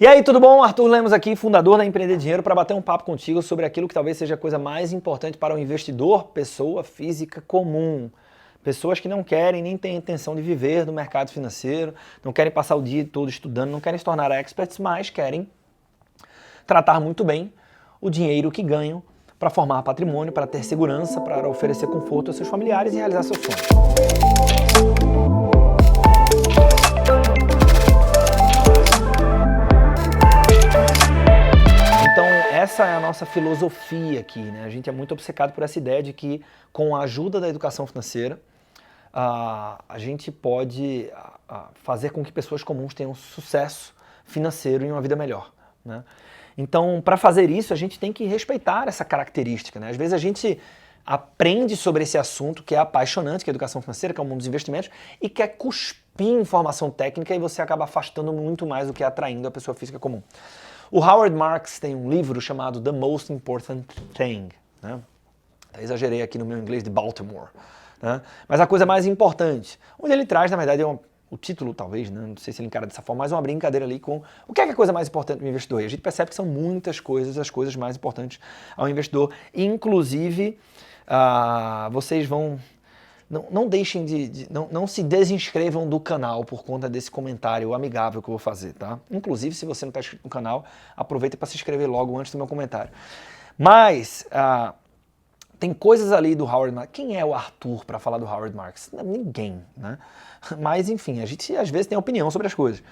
E aí, tudo bom? Arthur Lemos aqui, fundador da Empreender Dinheiro, para bater um papo contigo sobre aquilo que talvez seja a coisa mais importante para o investidor, pessoa física comum. Pessoas que não querem nem têm intenção de viver no mercado financeiro, não querem passar o dia todo estudando, não querem se tornar experts, mas querem tratar muito bem o dinheiro que ganham para formar patrimônio, para ter segurança, para oferecer conforto aos seus familiares e realizar seus sonhos. Então, essa é a nossa filosofia aqui, né? A gente é muito obcecado por essa ideia de que, com a ajuda da educação financeira, a gente pode fazer com que pessoas comuns tenham sucesso financeiro e uma vida melhor, né? Então, para fazer isso, a gente tem que respeitar essa característica, né? Às vezes a gente aprende sobre esse assunto que é apaixonante, que é a educação financeira, que é o mundo dos investimentos, e quer cuspir informação técnica e você acaba afastando muito mais do que atraindo a pessoa física comum. O Howard Marks tem um livro chamado The Most Important Thing, né? Exagerei aqui no meu inglês de Baltimore, né? Mas a coisa mais importante, onde ele traz, na verdade, o título talvez, né? Não sei se ele encara dessa forma, mas uma brincadeira ali com o que é a coisa mais importante do investidor. E a gente percebe que são muitas coisas, as coisas mais importantes ao investidor. Inclusive, vocês vão... Não deixem não se desinscrevam do canal por conta desse comentário amigável que eu vou fazer, tá? Inclusive, se você não está inscrito no canal, aproveita para se inscrever logo antes do meu comentário. Mas tem coisas ali do Howard Marks. Quem é o Arthur para falar do Howard Marks? Ninguém, né? Mas enfim, a gente às vezes tem opinião sobre as coisas.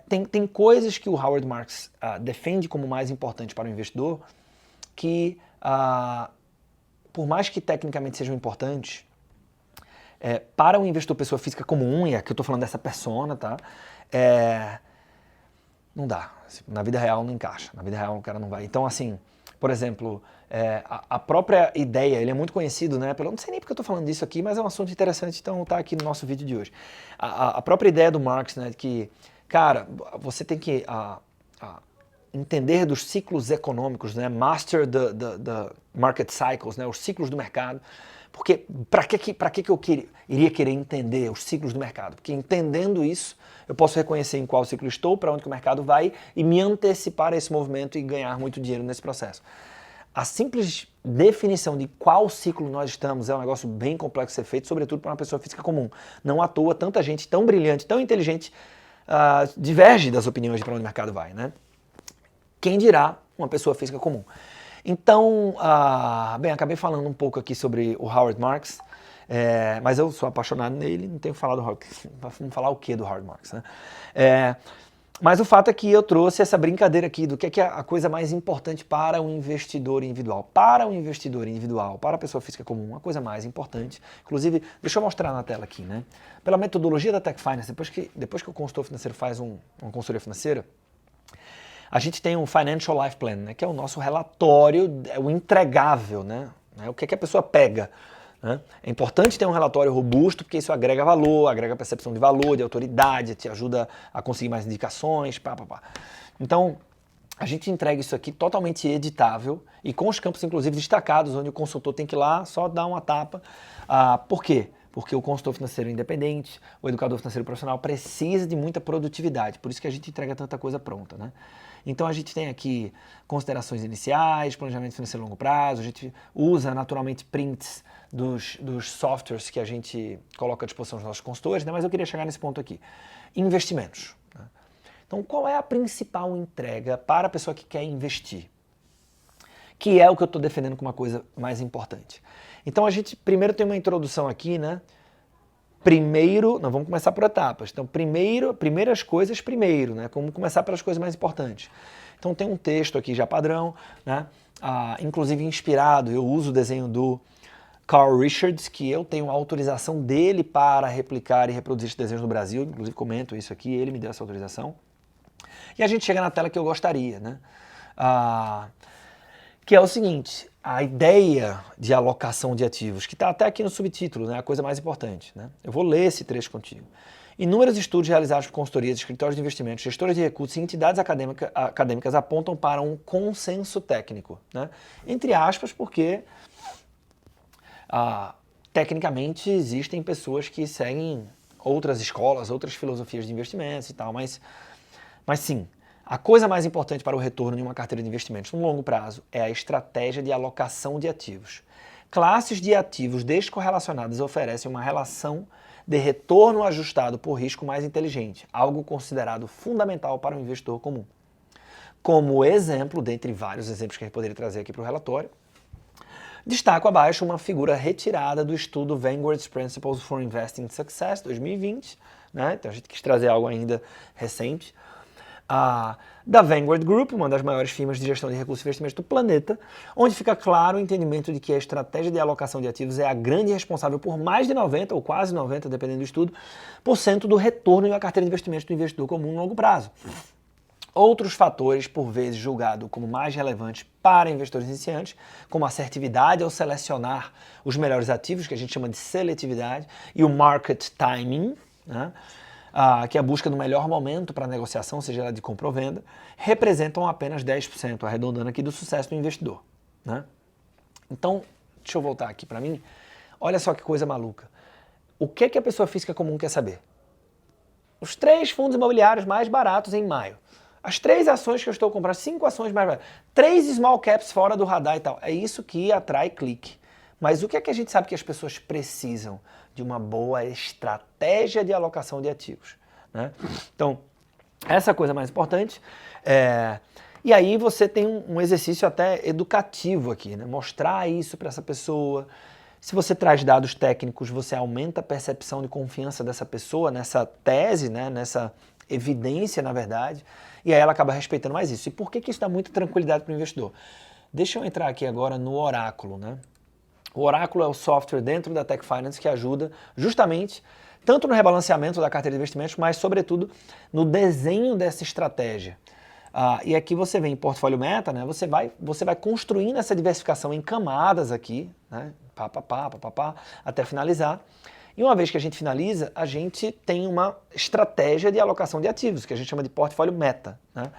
Tem coisas que o Howard Marks defende como mais importantes para o investidor que, por mais que tecnicamente sejam importantes, para o investidor pessoa física comum, e aqui eu estou falando dessa persona, tá? Não dá. Na vida real não encaixa. Na vida real o cara não vai. Então, assim, por exemplo, a própria ideia, ele é muito conhecido, né? Não sei nem porque eu estou falando disso aqui, mas é um assunto interessante, então tá aqui no nosso vídeo de hoje. A própria ideia do Marx, né? Que, cara, você tem que entender dos ciclos econômicos, né? Master the market cycles, né? Os ciclos do mercado. Porque para que eu iria querer entender os ciclos do mercado? Porque entendendo isso, eu posso reconhecer em qual ciclo estou, para onde que o mercado vai e me antecipar a esse movimento e ganhar muito dinheiro nesse processo. A simples definição de qual ciclo nós estamos é um negócio bem complexo de ser feito, sobretudo para uma pessoa física comum. Não à toa, tanta gente tão brilhante, tão inteligente, diverge das opiniões de para onde o mercado vai, né? Quem dirá uma pessoa física comum? Então, bem, acabei falando um pouco aqui sobre o Howard Marks, mas eu sou apaixonado nele, não tenho que falar do Howard, vamos falar o que do Howard Marks, né? Mas o fato é que eu trouxe essa brincadeira aqui do que é a coisa mais importante para o investidor individual. Para o investidor individual, para a pessoa física comum, a coisa mais importante, inclusive, deixa eu mostrar na tela aqui, né? Pela metodologia da Tech Finance, depois que o consultor financeiro faz uma consultoria financeira, a gente tem um Financial Life Plan, né, que é o nosso relatório, o entregável, né, o que a pessoa pega, né? É importante ter um relatório robusto, porque isso agrega valor, agrega percepção de valor, de autoridade, te ajuda a conseguir mais indicações, Então, a gente entrega isso aqui totalmente editável e com os campos, inclusive, destacados, onde o consultor tem que ir lá só dar uma tapa. Por quê? Porque o consultor financeiro independente, o educador financeiro profissional precisa de muita produtividade, por isso que a gente entrega tanta coisa pronta, né? Então a gente tem aqui considerações iniciais, planejamento financeiro a longo prazo, a gente usa naturalmente prints dos softwares que a gente coloca à disposição dos nossos consultores, né? Mas eu queria chegar nesse ponto aqui. Investimentos, né? Então qual é a principal entrega para a pessoa que quer investir? Que é o que eu estou defendendo como uma coisa mais importante. Então a gente primeiro tem uma introdução aqui, né? Nós vamos começar por etapas. Então, primeiras coisas primeiro, né? Como começar pelas coisas mais importantes. Então, tem um texto aqui já padrão, né? Inclusive inspirado, eu uso o desenho do Carl Richards, que eu tenho a autorização dele para replicar e reproduzir esses desenhos no Brasil, inclusive comento isso aqui, ele me deu essa autorização. E a gente chega na tela que eu gostaria, né? Que é o seguinte, a ideia de alocação de ativos, que está até aqui no subtítulo, né, a coisa mais importante, né? Eu vou ler esse trecho contigo. Inúmeros estudos realizados por consultorias, escritórios de investimentos, gestores de recursos e entidades acadêmicas apontam para um consenso técnico, né? Entre aspas, porque tecnicamente existem pessoas que seguem outras escolas, outras filosofias de investimentos e tal, mas sim, A coisa mais importante para o retorno de uma carteira de investimentos no longo prazo é a estratégia de alocação de ativos. Classes de ativos descorrelacionadas oferecem uma relação de retorno ajustado por risco mais inteligente, algo considerado fundamental para o investidor comum. Como exemplo, dentre vários exemplos que a gente poderia trazer aqui para o relatório, destaco abaixo uma figura retirada do estudo Vanguard's Principles for Investing Success 2020, né? Então a gente quis trazer algo ainda recente, da Vanguard Group, uma das maiores firmas de gestão de recursos e investimentos do planeta, onde fica claro o entendimento de que a estratégia de alocação de ativos é a grande responsável por mais de 90%, ou quase 90%, dependendo do estudo, por cento do retorno em uma carteira de investimentos do investidor comum no longo prazo. Outros fatores, por vezes julgados como mais relevantes para investidores iniciantes, como a assertividade ao selecionar os melhores ativos, que a gente chama de seletividade, e o market timing, né? Que é a busca do melhor momento para a negociação, seja ela de compra ou venda, representam apenas 10%, arredondando aqui, do sucesso do investidor, né? Então, deixa eu voltar aqui para mim. Olha só que coisa maluca. O que a pessoa física comum quer saber? Os 3 fundos imobiliários mais baratos em maio. As 3 ações que eu estou comprando, 5 ações mais baratas. 3 small caps fora do radar e tal. É isso que atrai clique. Mas o que é que a gente sabe que as pessoas precisam? De uma boa estratégia de alocação de ativos, né? Então, essa é a coisa mais importante. E aí você tem um exercício até educativo aqui, né? Mostrar isso para essa pessoa. Se você traz dados técnicos, você aumenta a percepção de confiança dessa pessoa nessa tese, né? Nessa evidência, na verdade, e aí ela acaba respeitando mais isso. E por que isso dá muita tranquilidade para o investidor? Deixa eu entrar aqui agora no Oráculo, né? O Oráculo é o software dentro da Tech Finance que ajuda justamente tanto no rebalanceamento da carteira de investimentos, mas sobretudo no desenho dessa estratégia. E aqui você vem em Portfólio Meta, né? Você vai construindo essa diversificação em camadas aqui, né? Até finalizar. E uma vez que a gente finaliza, a gente tem uma estratégia de alocação de ativos, que a gente chama de Portfólio Meta, né?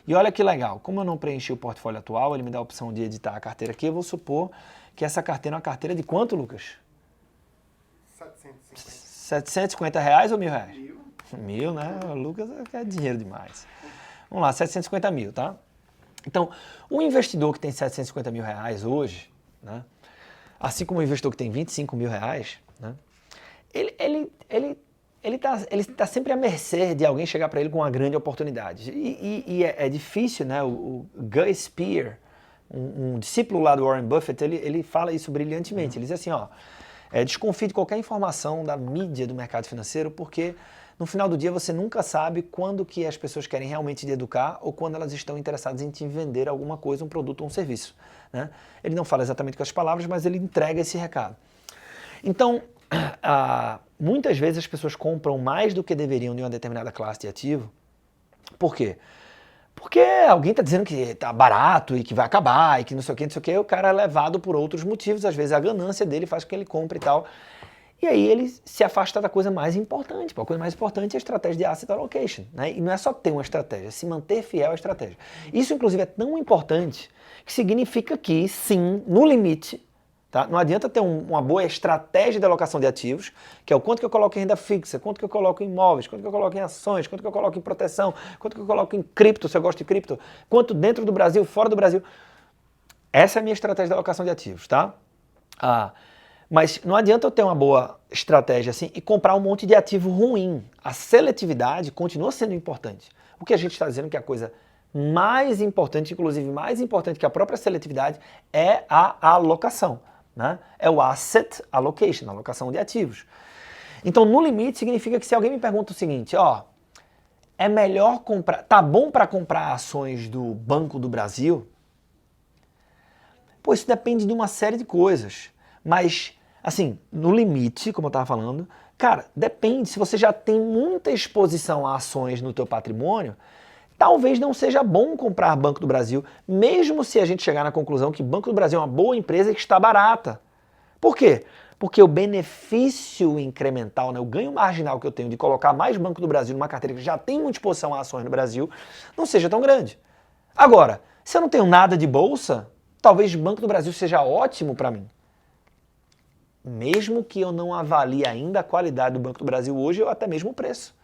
E olha que legal, como eu não preenchi o portfólio atual, ele me dá a opção de editar a carteira aqui, eu vou supor que essa carteira é uma carteira de quanto, Lucas? 750. 750 reais ou R$1.000? Mil. Mil, né? O Lucas quer dinheiro demais. Vamos lá, 750 mil, tá? Então, o investidor que tem 750 mil reais hoje, né? Assim como o investidor que tem 25 mil reais, né? Ele tá sempre à mercê de alguém chegar para ele com uma grande oportunidade. E é difícil, né? O Gus Spear, um discípulo lá do Warren Buffett, ele fala isso brilhantemente. Ele diz assim, ó, desconfie de qualquer informação da mídia do mercado financeiro, porque no final do dia você nunca sabe quando que as pessoas querem realmente te educar ou quando elas estão interessadas em te vender alguma coisa, um produto ou um serviço, né? Ele não fala exatamente com as palavras, mas ele entrega esse recado. Então, muitas vezes as pessoas compram mais do que deveriam de uma determinada classe de ativo. Por quê? Porque alguém está dizendo que está barato e que vai acabar e que não sei o que, e o cara é levado por outros motivos, às vezes a ganância dele faz com que ele compre e tal. E aí ele se afasta da coisa mais importante. A coisa mais importante é a estratégia de asset allocation, né? E não é só ter uma estratégia, é se manter fiel à estratégia. Isso, inclusive, é tão importante que significa que, sim, no limite, tá? Não adianta ter uma boa estratégia de alocação de ativos, que é o quanto que eu coloco em renda fixa, quanto que eu coloco em imóveis, quanto que eu coloco em ações, quanto que eu coloco em proteção, quanto que eu coloco em cripto, se eu gosto de cripto, quanto dentro do Brasil, fora do Brasil. Essa é a minha estratégia de alocação de ativos, tá? Mas não adianta eu ter uma boa estratégia assim e comprar um monte de ativo ruim. A seletividade continua sendo importante. O que a gente está dizendo que é a coisa mais importante, inclusive mais importante que a própria seletividade, é a alocação, né? É o asset allocation, a alocação de ativos. Então, no limite, significa que se alguém me pergunta o seguinte, ó, é melhor comprar, tá bom para comprar ações do Banco do Brasil? Pô, isso depende de uma série de coisas. Mas, assim, no limite, como eu estava falando, cara, depende. Se você já tem muita exposição a ações no teu patrimônio, talvez não seja bom comprar Banco do Brasil, mesmo se a gente chegar na conclusão que Banco do Brasil é uma boa empresa e que está barata. Por quê? Porque o benefício incremental, né, o ganho marginal que eu tenho de colocar mais Banco do Brasil numa carteira que já tem muita exposição a ações no Brasil, não seja tão grande. Agora, se eu não tenho nada de bolsa, talvez Banco do Brasil seja ótimo para mim. Mesmo que eu não avalie ainda a qualidade do Banco do Brasil hoje ou até mesmo o preço.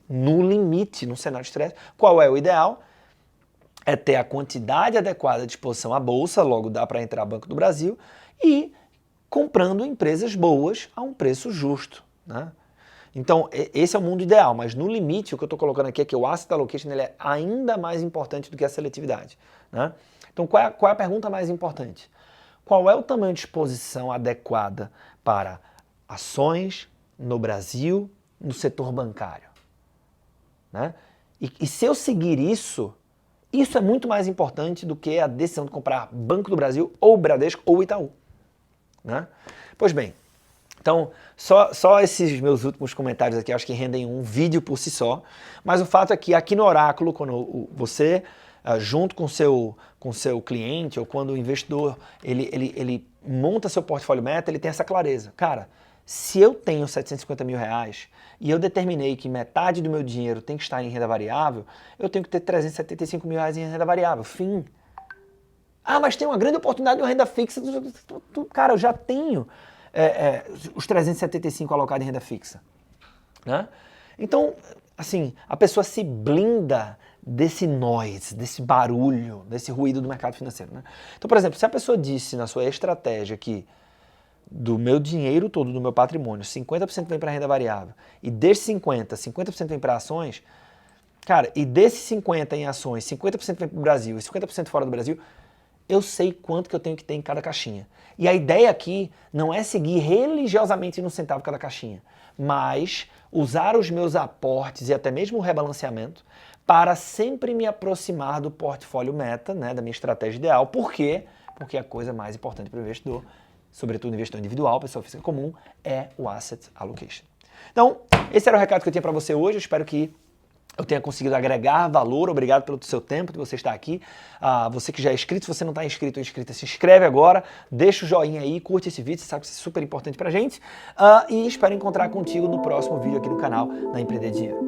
no limite, no cenário de estresse. Qual é o ideal? É ter a quantidade adequada de exposição à bolsa, logo dá para entrar Banco do Brasil, e comprando empresas boas a um preço justo, né? Então, esse é o mundo ideal, mas no limite, o que eu estou colocando aqui é que o asset allocation ele é ainda mais importante do que a seletividade, né? Então, qual é a pergunta mais importante? Qual é o tamanho de exposição adequada para ações no Brasil, no setor bancário, né? E se eu seguir isso é muito mais importante do que a decisão de comprar Banco do Brasil, ou Bradesco, ou Itaú, né? Pois bem, então só esses meus últimos comentários aqui, acho que rendem um vídeo por si só, mas o fato é que aqui no Oráculo, quando você, junto com seu cliente, ou quando o investidor ele monta seu portfólio meta, ele tem essa clareza. Cara, se eu tenho 750 mil reais e eu determinei que metade do meu dinheiro tem que estar em renda variável, eu tenho que ter 375 mil reais em renda variável. Fim. Ah, mas tem uma grande oportunidade de uma renda fixa. Cara, eu já tenho os 375 alocados em renda fixa, né? Então, assim, a pessoa se blinda desse noise, desse barulho, desse ruído do mercado financeiro, né? Então, por exemplo, se a pessoa disse na sua estratégia que do meu dinheiro todo, do meu patrimônio, 50% vem para renda variável, e desses 50% vem para ações, cara, e desses 50% em ações, 50% vem para o Brasil e 50% fora do Brasil, eu sei quanto que eu tenho que ter em cada caixinha. E a ideia aqui não é seguir religiosamente no centavo cada caixinha, mas usar os meus aportes e até mesmo o rebalanceamento para sempre me aproximar do portfólio meta, né, da minha estratégia ideal. Por quê? Porque a coisa mais importante para o investidor, sobretudo investidor individual, pessoa física comum, é o asset allocation. Então, esse era o recado que eu tinha para você hoje. Eu espero que eu tenha conseguido agregar valor. Obrigado pelo seu tempo de você estar aqui. Você que já é inscrito, se você não está inscrito ou inscrita, se inscreve agora, deixa o joinha aí, curte esse vídeo, você sabe que isso é super importante pra gente. E espero encontrar contigo no próximo vídeo aqui no canal da Empreender Dinheiro.